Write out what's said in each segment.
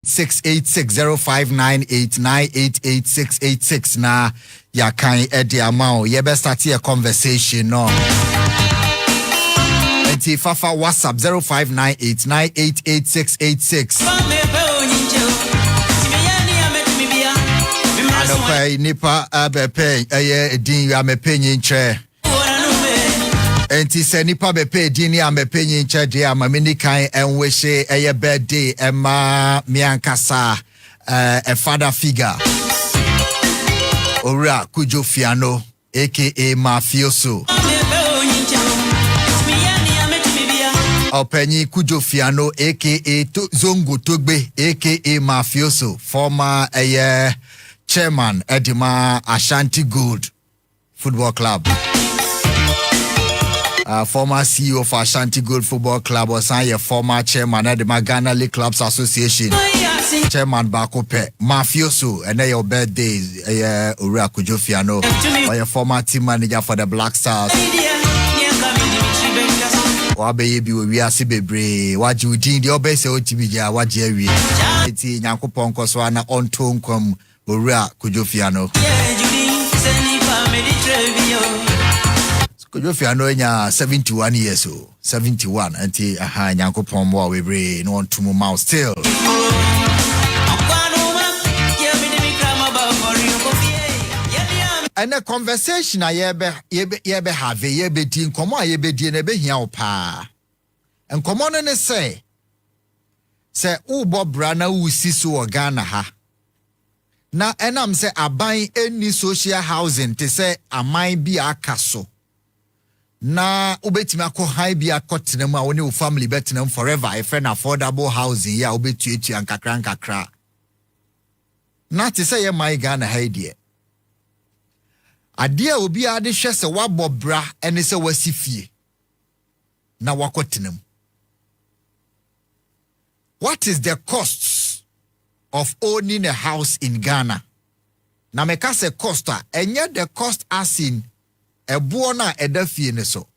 686 na ya kan edi amount ye best start a conversation no enti fafa WhatsApp 0598988686 anokai nipa abepe eye edin ya mepenyi nche enti se nipa bepe edin ya mepenyi nche de amamini kan enwehye eye birthday ema miankasa a father figure Ora Kujo Fiano aka Mafioso Openyi Kujo Fiano aka Zongo Togbe aka Mafioso former chairman Edima Ashanti Gold Football Club former CEO of Ashanti Gold Football Club was a former chairman Edima Ghana League Clubs Association Chairman Bakope Mafioso and your birthday Ura Kujo Fiano or your former team manager for the Black Stars Wabe we are Sibebre what you did your best Otibija what Jerry eti Nyankopon Koswana on tone come Ura Kujo Fiano Kujo Fiano nya 71 years old 71 anti Nyankopon mo we no on to mouth still and a conversation I yebe have yebe din komo yebe din ebe hia opa and komo no ne say ubo bra na wusi so Ghana ha na enam say aban any social housing te say aman bi aka so na ubetimi akọ high bi akọtenam a woni wo family betenam forever a friend affordable housing ya obetuetu ankakra na te say ye my Ghana ha die ade a obi ade hwe se wabobra ene se wasifie na wakotenam. What is the cost of owning a house in Ghana? Na meka se cost enye the cost as in ebo na edafie ne so.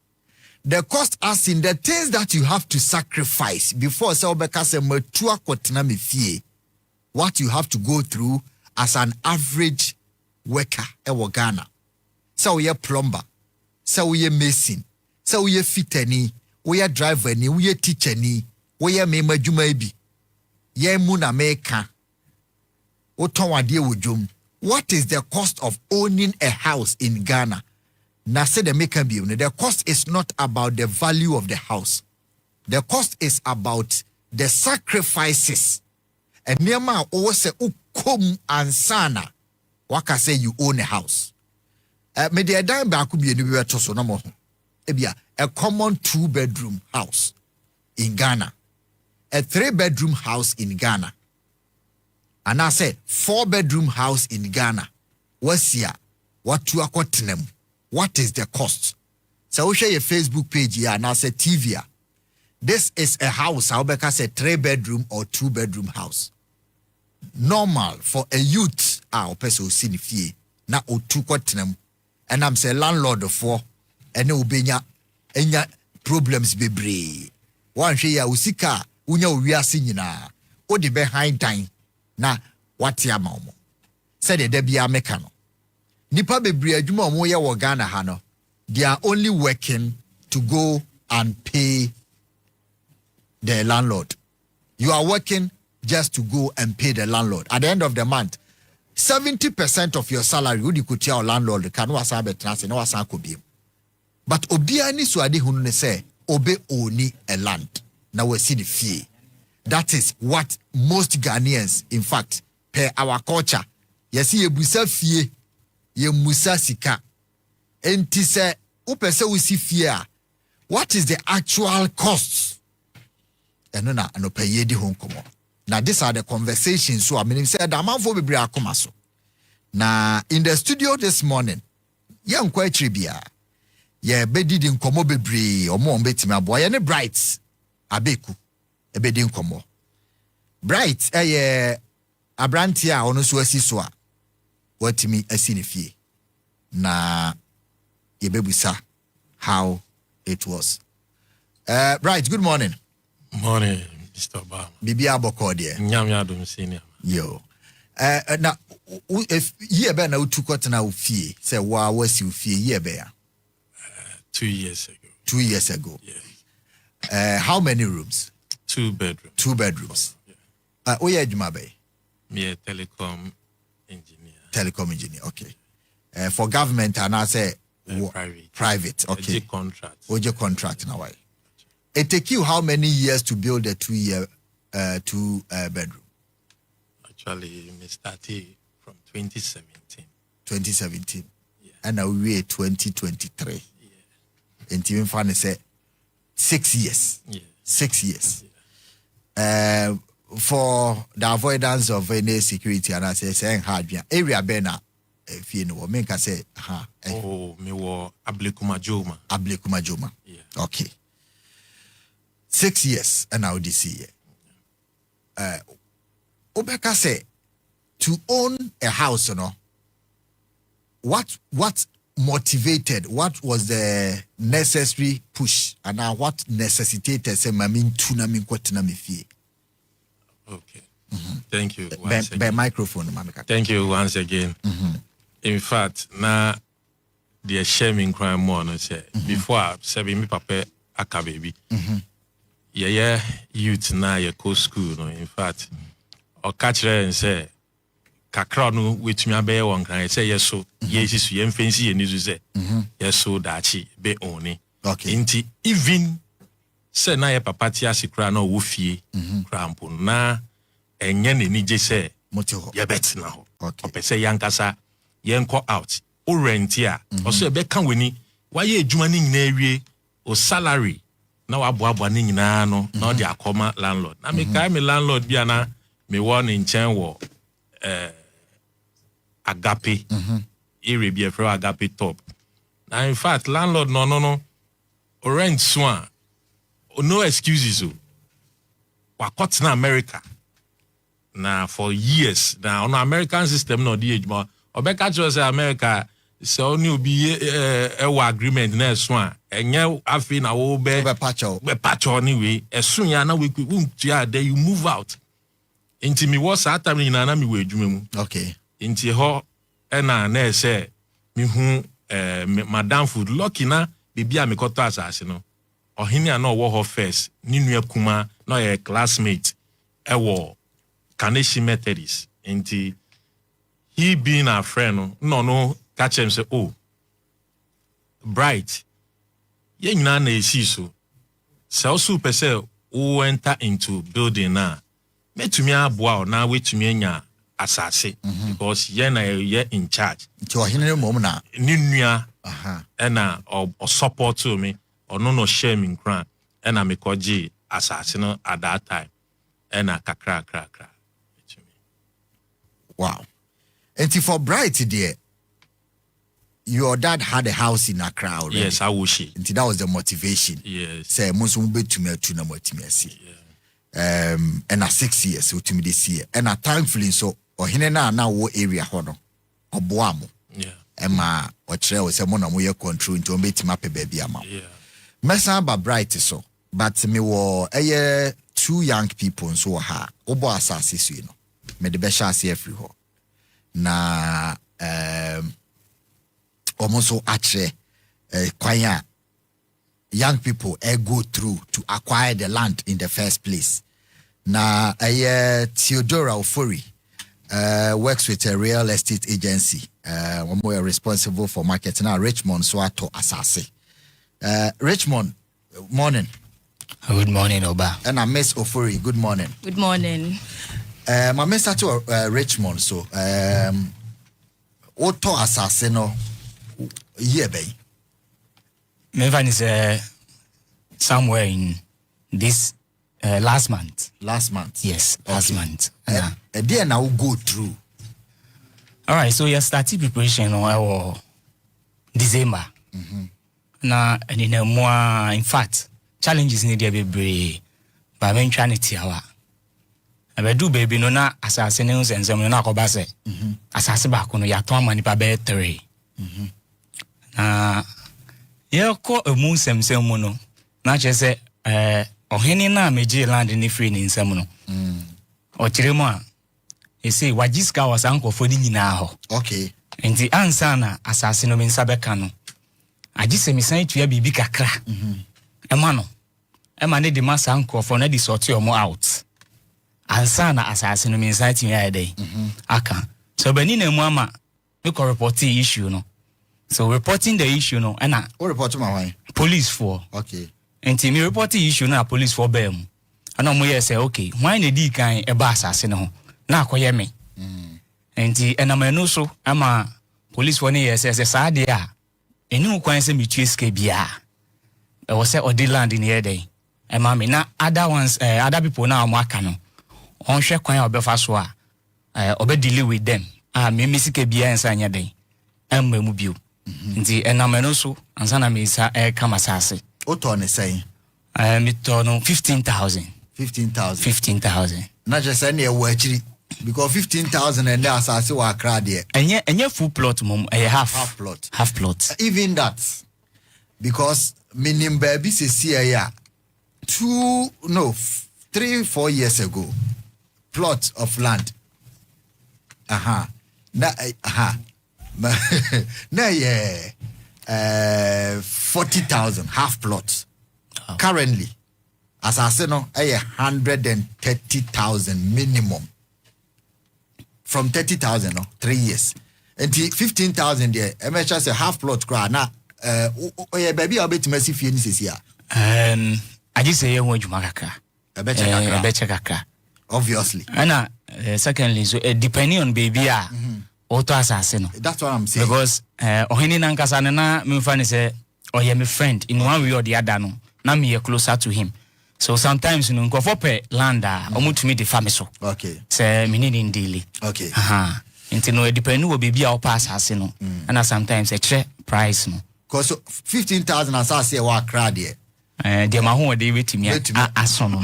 The cost as in the things that you have to sacrifice before se obeka se matu akotena me fie. What you have to go through as an average worker ewo Ghana. So we are plumber, so we are mason, so we are fitteni, we are driver ni, we are teacher ni, we are mema jumaibi. Ye muna meka. Otonwa die wujum. What is the cost of owning a house in Ghana? Na se the maker be. The cost is not about the value of the house. The cost is about the sacrifices. And nema owo se ukom ansana. Waka say you own a house. Me de dan ba ku bi enu bi weto so no mo ho ebia a common 2-bedroom house in Ghana, a 3-bedroom house in Ghana, and I say 4-bedroom house in Ghana. Wasia what you akotenem, what is the cost? So we share your Facebook page here and I say TV. This is a house I will say 3-bedroom or 2-bedroom house, normal for a youth person sin fie na o 2 kotenem. And I'm say landlord for and ubenya enya problems bebre. One she ya usika unya uwiase nyina. O de behind time na what ya mamo. Said de bia meka no. Nipa bebre adwuma omo ye wo Ghana ha no. They are only working to go and pay the landlord. You are working just to go and pay the landlord. At the end of the month, 70% of your salary would you could tell landlord can was a betrance no was be. But obia ni so ade hunu ne say obe oni a land. Now we see the fee. That is what most Ghanaians, in fact, per our culture. Yes, ye busa fie, ye musa sika. Enti se upese we see fear. What is the actual cost? And no pay ye di home komo. Now, these are the conversations. So, I mean, said, I'm out for the Briacomaso. Now, in the studio this morning, young quite trivia. Yeah, bedid in Como Bebri or more betima boy and a brights. Abeku, a bedding como. Bright, a brantia on a suasiswa. What to me a sinifie. Na, ye bebusa, how it was. Bright, good morning. Morning. Mr. Obama. Bibi aboko de. Nyamya dum senior. Yo. Na if ye be na utukot na ufie, say wa wasi ufie ye be ya. 2 years ago. 2 years ago. Yes. How many rooms? 2 bedrooms. 2 bedrooms. Oye adwuma be? Me a telecom engineer. Telecom engineer, okay. For government and I say private, okay. Oje contract now why? It take you how many years to build a 2 bedroom? Actually, we started from 2017. 2017. Yeah. And now we 2023. Yeah. And even funny say 6 years. Yeah. 6 years. Yeah. For the avoidance of any security, and I say saying hard area bena if you know make I say oh me wo Ablekuma Joma. Yeah. Okay. 6 years and now this year. Obeka say to own a house, you know, what motivated, what was the necessary push, and now what necessitated say mamin tuna min kwatina mi fie. Okay. Thank you. By microphone, Mamika. Thank you once again. In fact, now the shaming crime more no say before say me papa aka baby. Yeah, youth now you go school no. In fact, or catch her and say kakra no which me abe one can say yes so yes is you fancy and you say yes so that be only. Okay. Inti even say na ye papa ti asikra na wo fie krampo na enye ne ni je say moto ye bet na ho okay opese yankasa ye nko out o rent ya o so e be kan weni wa ye adwuma ni nyina awie o salary na wa boaboa ni nyina no na o de akoma landlord na me kai me landlord bia na me won in chen wo agape ere bia for agape top na in fact landlord no o rent so no excuses. Wakot na America. Na for years. Now on American system no the age more. Obeka cho say America so only be a agreement na so a enye afi na wo be patch anyway. Esun ya na we there you move out. Inti mi was at time na mi we adwuma mu. Okay. Inti ho na say mi hu madam food lucky na bibia me koto asase no. Ohini ano wo ho first ni nua kuma no ye classmate ewo Kaneshi Methodist nti he being our friend no catch him say oh bright ye nyina na esi so super say who enter into building na metumi aboa na wetumi anya asase because ye na ye in charge nti ohini mom na ni nua na o support to me or no shame in crime and I make assassin at that time and I kakra. Wow. And for Bright dear, your dad had a house in Accra already. Yes, I wish it. And that was the motivation. Yes. Say Musum be to me tuna motimesi. And 6 years so to me this year. And a time feeling so or hinena na wo area hono. Oboamo. Yeah. Emma or trail say mona mo ye control into meti map baby ama. Yeah. Mesa ba Bright so. But me wo 2 young people so ha. Obo asase so you know. Me de be sha ase free ho. Na almost actually kwanya young people go through to acquire the land in the first place. Na Theodora Ofori works with a real estate agency. We are responsible for marketing now Richmond so ato asase. Richmond, morning. Good morning, Oba. And I Miss Ofori, good morning. Good morning. My Mr. to Richmond so Oto asase no year bay. Mevan is somewhere in this last month. Last month? Yes, last month. A day now go through. All right, so you started preparation on December. Now, and in a more, in fact, challenges need to be brave. But I'm trying to tell her. I do baby no na assassinations and some na ko ba say. Assassin ba ko no ya to mani pa be 3. Na ye ko emu semsem mu no na che say ohene na meje land ni free ni nsam no o kire mu a e say wajiska was ankofo ni nyina ho okay nti ansa na asase no me nsa beka no agise me san tua bibi kakra ema no ema ne de masa ankofo na di sort omo out ansa na asase no me nsa tua ya dey aka so bani na mu ama we ko report the issue no so reporting the issue no na o report my why police for okay enti me report the issue na police for bam ana mo ye say okay why na di kan e ba asase no ho na akoye me enti enamanu so ama police for ne ye say Saddick a enu kwan se metue ska bia e wo say odi land in here dey e ma me na other ones other people na am aka no on hwe kwan obefa so a obe deal with them me misika bia ensa anya dey emma mu bio nti enamanu so ansa na me sa kama sase o to ne say me to no 15,000 na just say ne wo akiri because 15,000 and there asase wa akra there enye full plot mom half plot even that because minim baby se see ya 3-4 years ago plot of land na yeah 40,000 half plot currently asase no 130,000 minimum from 30,000 no 3 years and 15,000 there MHS say half plot cry na yeah baby I bet me see fie ni sisi I just say you adwuma kakra beche kakra obviously and secondly so depending on baby auto asase no that's what I'm saying because ohini na nkasa na me fa ni say oye me friend in one way or the other no na me closer to him. So sometimes you go for pay land omutumi de family so. Okay. Say me need daily. Okay. Nti no depend wo baby a pass asase no. And sometimes a check price no. Cause 15,000 asase e wa kra de. De ma ho de wetimi aso no.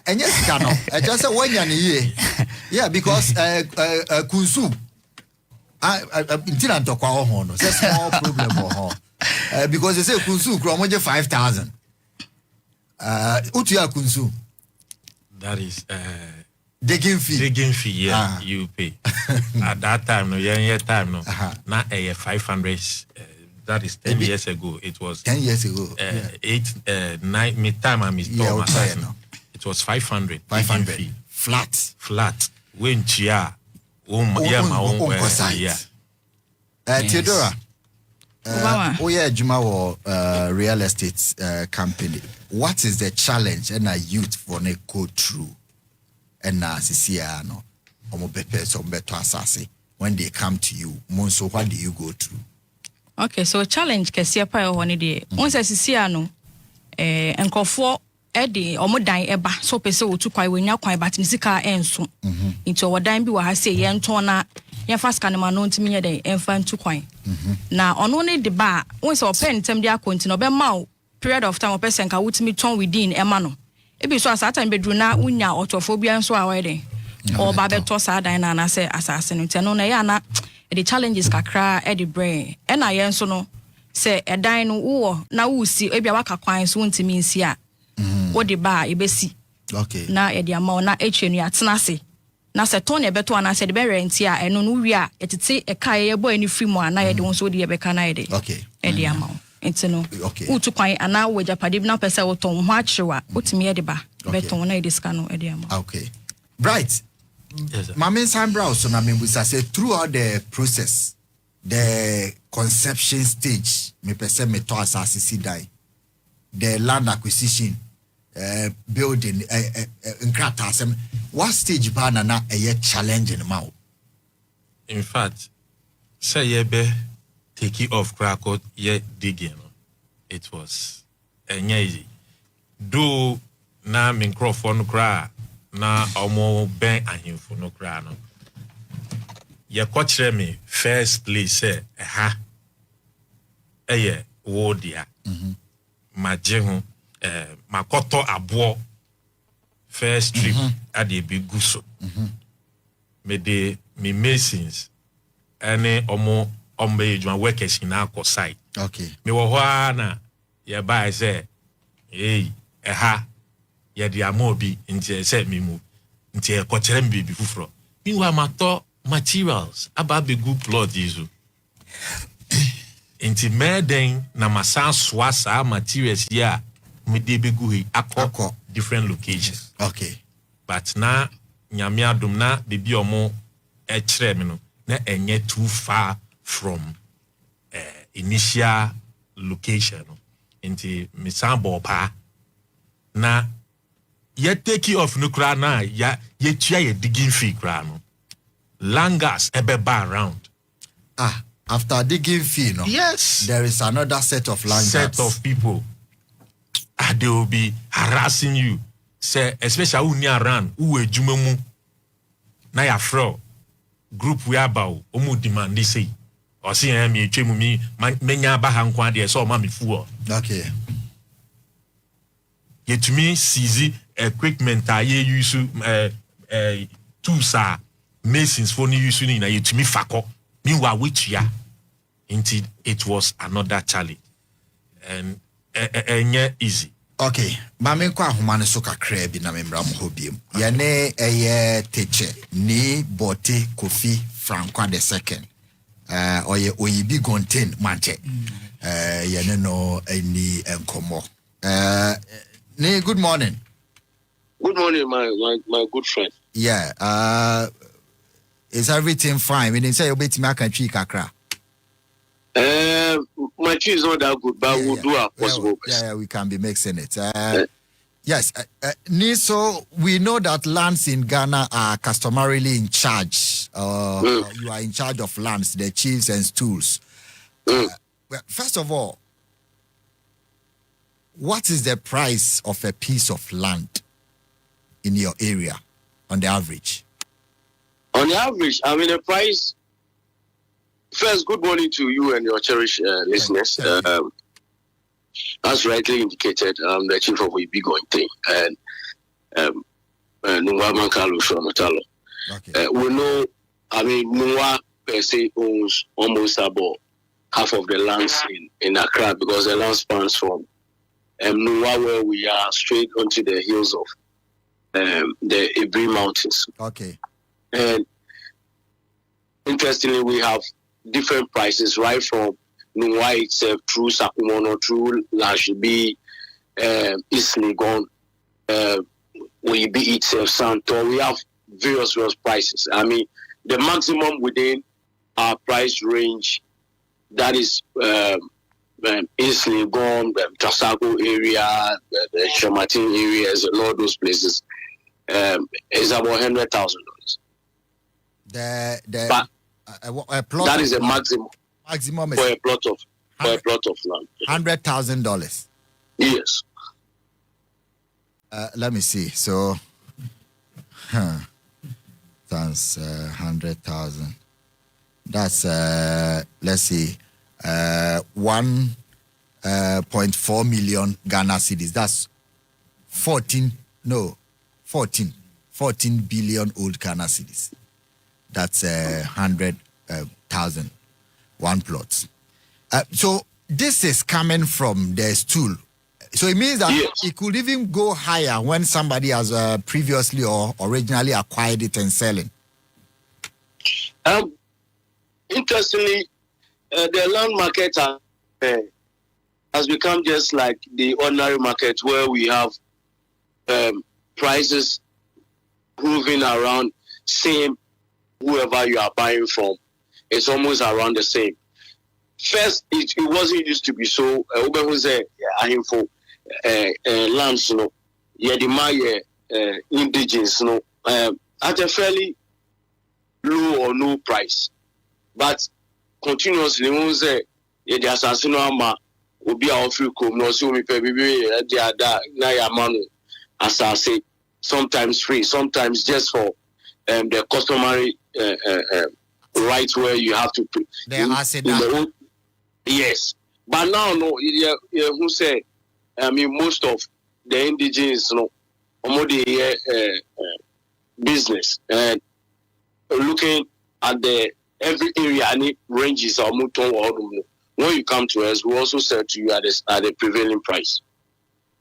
Anya sika no. I just say wanya ne ye. Yeah, because kunsu ntina ntokwa ho no. Say small problem ho. Because they say kunsu kro mo je 5,000. Utuya kunsu. That is digging fee, yeah, you pay. At that time, no, time, no. Now, 500. That is 10 years ago. It was 10 years ago. 8, 9. Mid time, I missed it was 500. 500 flat. When chia, yeah. Theodora. Juma real estate company. What is the challenge and a youth for ne go through and no when they come to you? So what do you go through? Okay, so challenge kesi pa yo hone de. Once asisia no enkofo edi omodan eba so pese otu kwai wenya kwai but nisika enso. Nti owodan bi wa ha se ye nton na ye fast kan ma no ntimi nye den enfa ntu kwan. Na ono ne de ba once o pen ntem de akonti no be ma period of time o person ka wutimi ton within ema no. Ebi so asata bedru na unya otophobia nso a we den. O ba beto sa dan na say asase no nti no na ya na the challenges kakra e the brain e na ye nso no say edan no wo na wo si ebi waka kwan so ntimi nsi a wo de ba e besi okay na e de ama na echenu atena se na se ton e beto ana se de be rent a eno no wi a etete e kai ye boy ni free mo ana ye de won so de ye be kana ye de okay e de ama enti no utu kwan ana wo japade na pese wo ton ho akyewa utimi ye de ba beton na e de ska no e de ama okay bright. Yes, Mama Sambra so na membusa say throughout the process, the conception stage, me pese me to asasi die, the land acquisition, building, what stage bana na a challenging mao? In fact, say ye be take it off crack out ye digging. It was easy. Do na microphone cry. Na omo ben ahimfo no kra no ye kwakire me first place wo dia maje ho makoto abo first trip ade be guso me de me masons ene omo ejuma workers na akọ site okay me wo ho na ye buy say ye de amobi nti say me move nti e kokyere baby fufuro meanwhile mato materials aba be good plot isu nti meden na masan soa sa materials ya me de be gu hi akọ different locations. Okay. But na nyame adom na bebi omo e kire me no na enye too far from initial location. Nti me sambo pa na ye take off no kra na ya ye tua ye digging fee kra no langas ebeba around. After digging fee, no? Yes. There is another set of langas. Set of people. They will be harassing you. Say, especially who near around, who are Jumemu, na ya fro group we about omu demand they say. Or see me chemu me menya baha nkwa de so ma me fu. Okay. Yet to me seize equipment aye use tools are masons for use na yet to me fako. Meanwhile which ya indeed it was another challenge and easy. Okay, mame kwa ahomane so kakra bi na memra mo hobiem. Ye ne eye teche ni bote Kofi Francois II. Oye oyibi gonten manche. Ye ne no any enkomo. Ne good morning. Good morning, my good friend. Yeah, is everything fine? We didn't say you bet me akantwi kakra. My tree is not that good, but we'll do our possible best. Yeah, we can be mixing it. Yes, so we know that lands in Ghana are customarily in charge. You are in charge of lands, the chiefs and stools. Well, first of all, what is the price of a piece of land in your area on the average? On the average, I mean, the price. First, good morning to you and your cherished listeners. As rightly indicated, I'm the chief of a big going thing, and Nungwa Mankalo Shonotalo. We know, I mean, Nungwa per se owns almost about half of the lands in Accra because the land spans from Nungwa, where we are, straight onto the hills of the Ibri Mountains. Okay. And interestingly, we have different prices right from Nungwa itself through Sakumono, through Lashibi, East Legon, Weebi itself, Santo. We have various prices. I mean, the maximum within our price range, that is East Legon, Trasago area, the Shamatin areas, a lot of those places, is about $100,000. A plot that is a land. maximum. Maximum for a plot of land. $100,000. Yes. Let me see. So, times 100,000. That's let's see, 1.4 million Ghana cedis. That's 14 billion old Ghana cedis. That's 100,000 one plot. So this is coming from the stool. So it means that it could even go higher when somebody has previously or originally acquired it and selling. Interestingly, the land market has become just like the ordinary market where we have prices moving around same whoever you are buying from. It's almost around the same. First, it wasn't used to be so. Ahimfo lands, indigenous, at a fairly low or no price. But continuously, we say the assassin will be our free come. No, so we pay assassin. Sometimes free, sometimes just for the customary right where you have to pay. Yes, but now no. Who say? I mean, most of the indigenous, business and looking at the every area and it ranges or when you come to us, we also sell to you at the prevailing price.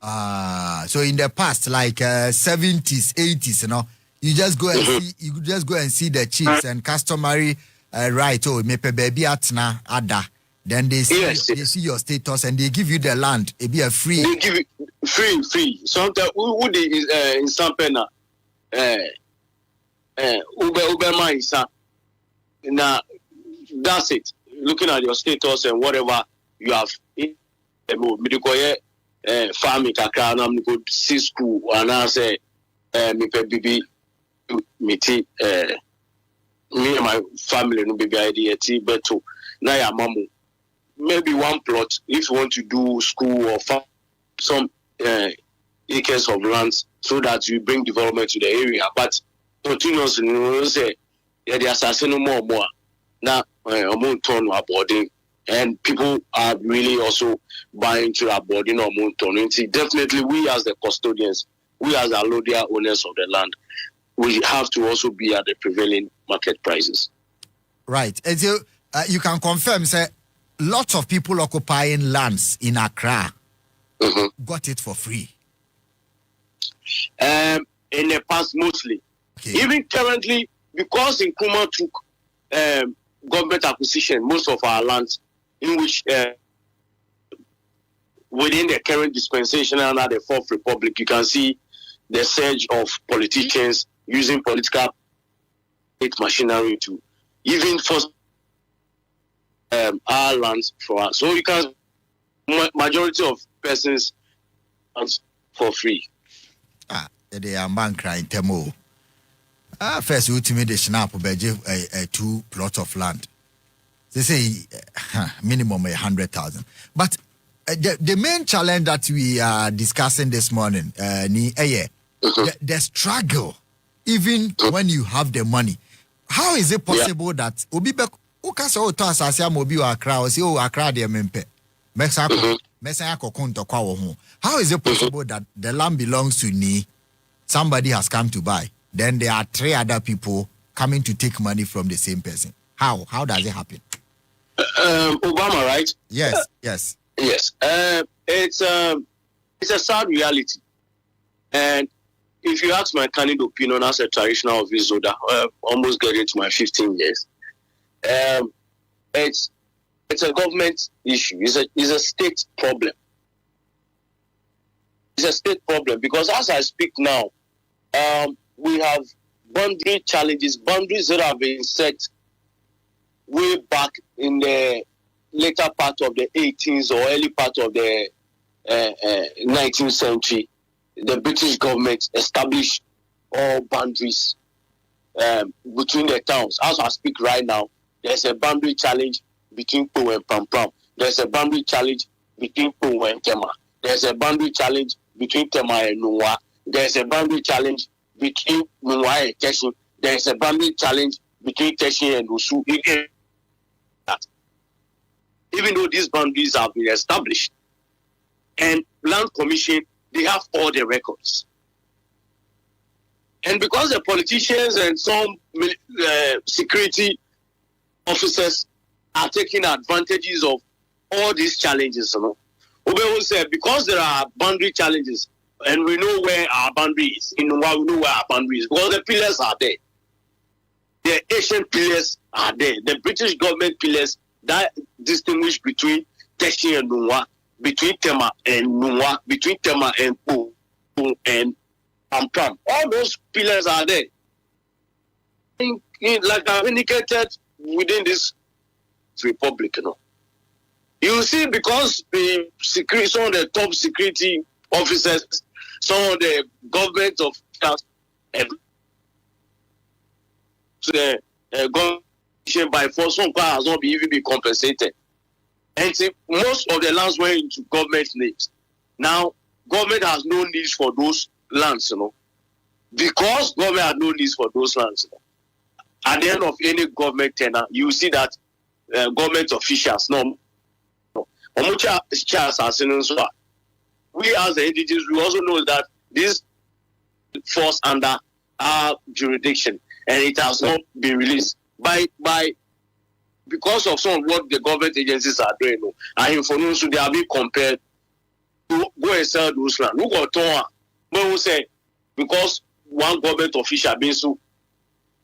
So in the past, like 70s, 80s, you just go and see the chiefs and customary right. Oh, mepe baby atna ada. Then they see your status and they give you the land. It be a free. They give it free. Sometimes who in Sampena, Uber Maisa. Now that's it. Looking at your status and whatever you have. Farming kakra na me go see school and I say me pe bibi me and my family no baby idea beto na ya mamu maybe one plot if you want to do school or farm some acres of land so that you bring development to the area but continuously you say they assassin more now amount ton aboarding and people are really also buying to our body no mountain. Definitely, we as the custodians, we as the allodia owners of the land, we have to also be at the prevailing market prices. Right. And so you can confirm, say, lots of people occupying lands in Accra got it for free. In the past, mostly. Okay. Even currently, because Nkrumah took government acquisition, most of our lands, in which within the current dispensation under the Fourth Republic, you can see the surge of politicians using political machinery to even force our lands for us. So you can majority of persons for free. They are man crying temo. First, ultimate the snap of a 2 plots of land. They say minimum 100,000. But the main challenge that we are discussing this morning, the struggle, even when you have the money, how is it possible that how is it possible that the land belongs to Ni, somebody has come to buy, then there are 3 other people coming to take money from the same person? How does it happen? Obama, right? Yes. Yes. It's a sad reality. And if you ask my candid opinion as a traditional office holder, almost getting to my 15 years, it's a government issue. It's a state problem. It's a state problem because as I speak now, we have boundary challenges, boundaries that have been set way back in the later part of the 18th or early part of the 19th century. The British government established all boundaries between the towns. As I speak right now, there's a boundary challenge between Po and Pampram. There's a boundary challenge between Po and Tema. There's a boundary challenge between Tema and Nwa. There's a boundary challenge between Nwa and Teshin. There's a boundary challenge between Teshin and Usu. Even though these boundaries have been established, and Land Commission, they have all the records. And because the politicians and some security officers are taking advantages of all these challenges, Ube will say, because there are boundary challenges, and we know where our boundary is, we know where our boundary is, because the pillars are there. The Asian pillars are there. The British government pillars that distinguish between Teshi and Nwa, between Tema and Nwa, between Tema and Po and Pampram. All those pillars are there. Like I've indicated within this republic, you see, because the security, some of the top security officers, some of the government officials, the government by force, some has not even been compensated. And see, most of the lands went into government names. Now, government has no needs for those lands, Because government had no needs for those lands, at the end of any government tenure, you see that government officials, we as the entities, we also know that this falls under our jurisdiction, and it has not been released because of some of what the government agencies are doing. And for so they are being compared to go and sell those land. Who got torn? But who say because one government official being so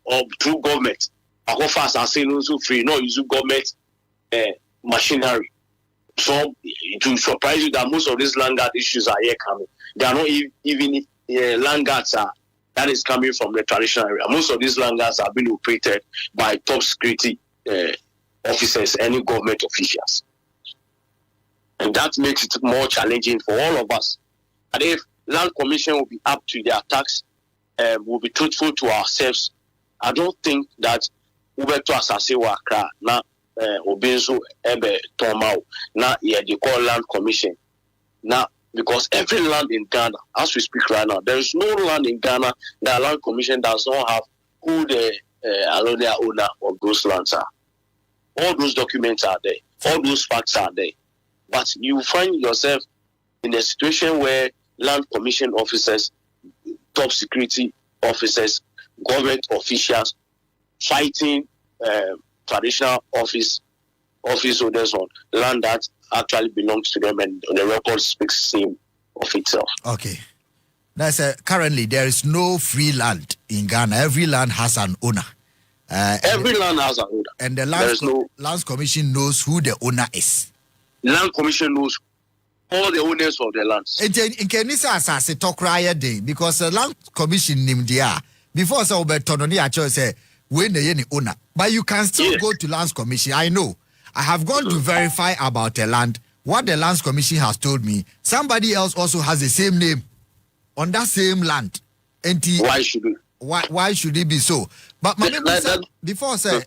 or through government, I go fast and say no so free, no use government machinery. So it will surprise you that most of these land guard issues are here coming. They are not even land guards that is coming from the traditional area. Most of these land guards have been operated by top security officers, any government officials. And that makes it more challenging for all of us. And if Land Commission will be up to their task, will be truthful to ourselves, I don't think that Ubeto Asase Wakra na Obenzo Ebe Tomao na they call Land Commission. Now, because every land in Ghana, as we speak right now, there is no land in Ghana that Land Commission does not have who the owner of those lands are. All those documents are there. All those facts are there. But you find yourself in a situation where Land Commission officers, top security officers, government officials fighting traditional office holders on land that actually belongs to them, and the record speaks same of itself. Okay. That's currently there is no free land in Ghana. Every land has an owner. Every land has an owner. And the Lands Commission knows who the owner is. Land Commission knows all the owners of the lands. In Kenisa Asase talk riot day because the Land Commission named there before so Betononi actually say when the owner. But you can still go to Lands Commission. I know. I have gone to verify about the land. What the Lands Commission has told me, somebody else also has the same name on that same land. And why should it? Why should it be so? But my before I say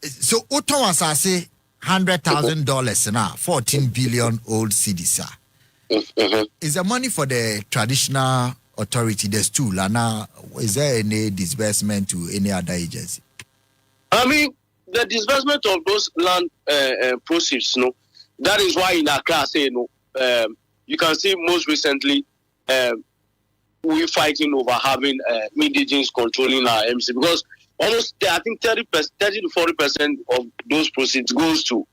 so Oto Asase $100,000 now, 14 billion old cedis. Is the money for the traditional authority, the stool, and now is there any disbursement to any other agency? I mean, the disbursement of those land proceeds, that is why in Accra, say, you can see most recently we fighting over having indigenous controlling our MC because almost, I think 30 to 40% of those proceeds goes to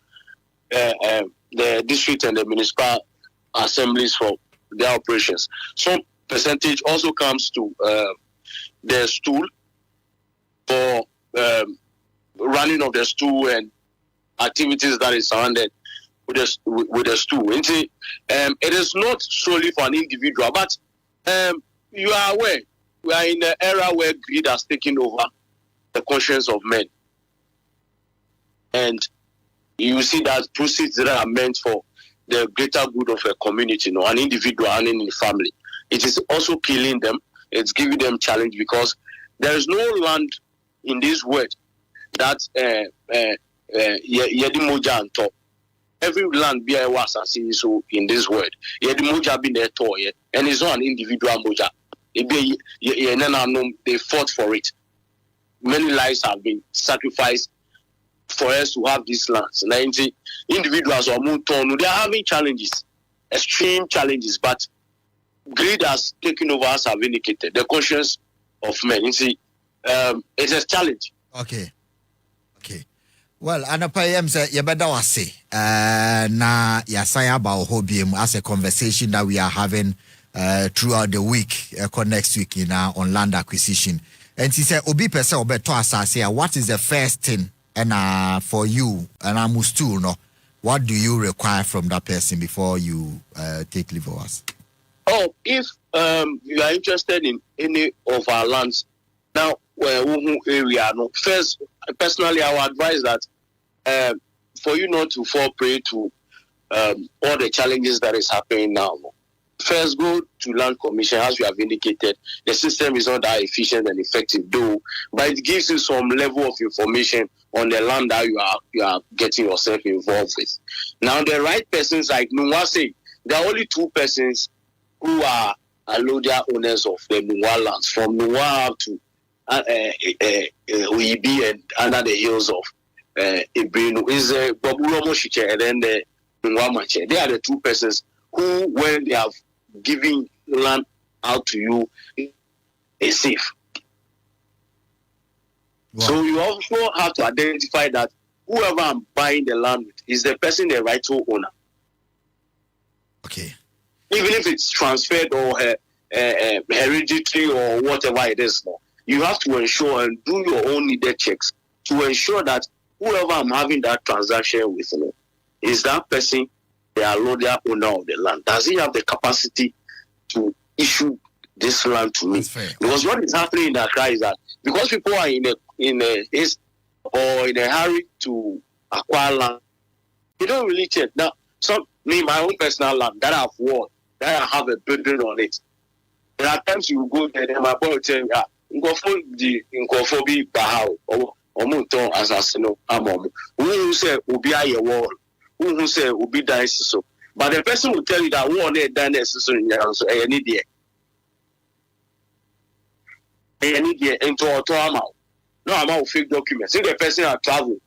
the district and the municipal assemblies for their operations. Some percentage also comes to the stool for running of the stool and activities that is surrounded with the stool. It is not solely for an individual, but you are aware we are in an era where greed has taken over the conscience of men, and you see that proceeds that are meant for the greater good of a community, an individual and any family, it is also killing them. It's giving them challenge because there is no land in this world that yedimoja and top. Every land be a was so in this world. Yedimoja be there toy, and it's not an individual moja. They fought for it. Many lives have been sacrificed for us to have these lands. 90 individuals are moved on. They are having challenges, extreme challenges, but greed has taken over us, have indicated the conscience of men. It's a challenge. Okay. Well, anapayem say yebeda wase na yasaya about hobiem as a conversation that we are having throughout the week, next week on land acquisition. And she said, Obi pese obeto asase, what is the first thing and for you and I'm still no, what do you require from that person before you take leave of us? Oh, if you are interested in any of our lands now, area, first, personally, I would advise that for you not to fall prey to all the challenges that is happening now. First, go to Land Commission, as we have indicated. The system is not that efficient and effective, though, but it gives you some level of information on the land that you are getting yourself involved with. Now, the right persons like Nwase, there are only two persons who are allodial owners of the Nwa lands, from Nwa to Oyibi and under the hills of Ibrinu is Babulomo Shiche and then the Nwa Mache. They are the two persons who, when they have given land out to you, is safe. Wow. So you also have to identify that whoever I'm buying the land with is the person the rightful owner. Okay. Even if it's transferred or hereditary or whatever it is, no, you have to ensure and do your own needed checks to ensure that whoever I'm having that transaction with, you know, is that person the allodial owner of the land? Does he have the capacity to issue this land to me? Because what is happening in Accra is that because people are in a haste or in a hurry to acquire land, they don't really check. Now, my own personal land that I've won, that I have a building on it. There are times you go there, and my boy will tell me, "Nkofo bi bahao or muton assassino amom." Who say ubi a wall? Who say ubi dice so? But the person will tell you that one day done necessary so any day. Any day into auto amount. No amount of fake documents. See the person are travel.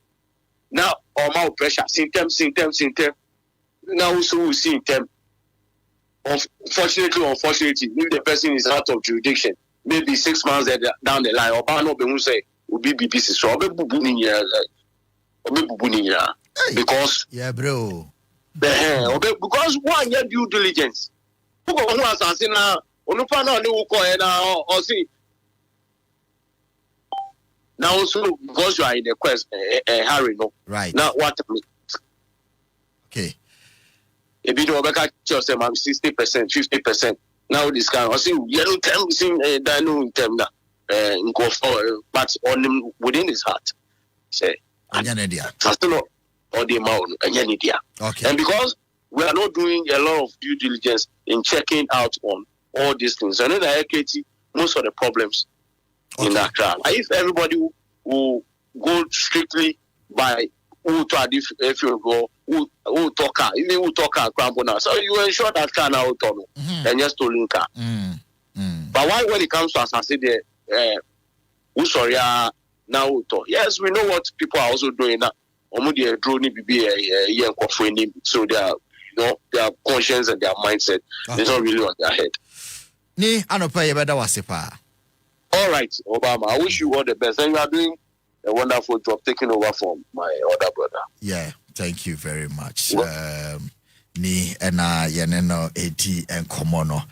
Now amount pressure. Symptom. Now also we see them. Unfortunately, if the person is out of jurisdiction, maybe 6 months down the line, or no be say will be BBC. So because bro. Because one year due diligence. Who was asking now? Now also because you are in a quest, hurry, no. Right. Now what? Okay. If you don't back yourself, I'm 60%, 50%. Now this kind, I see yellow term, seeing no term that go for, but on him within his heart, say, Sastano or the amount, okay. And because we are not doing a lot of due diligence in checking out on all these things, I know that AKT, most of the problems in that crowd. If everybody will go strictly by who to if you go who talk even who talk now, so you ensure that car now and just stolen car. But why when it comes to assassin who sorry now yes, we know what people are also doing now. Drone so their conscience and their mindset is not really on their head. All right, Obama, I wish you all the best. And you are doing a wonderful job taking over from my other brother. Yeah, thank you very much. Ni ena yeneno 80 and komono.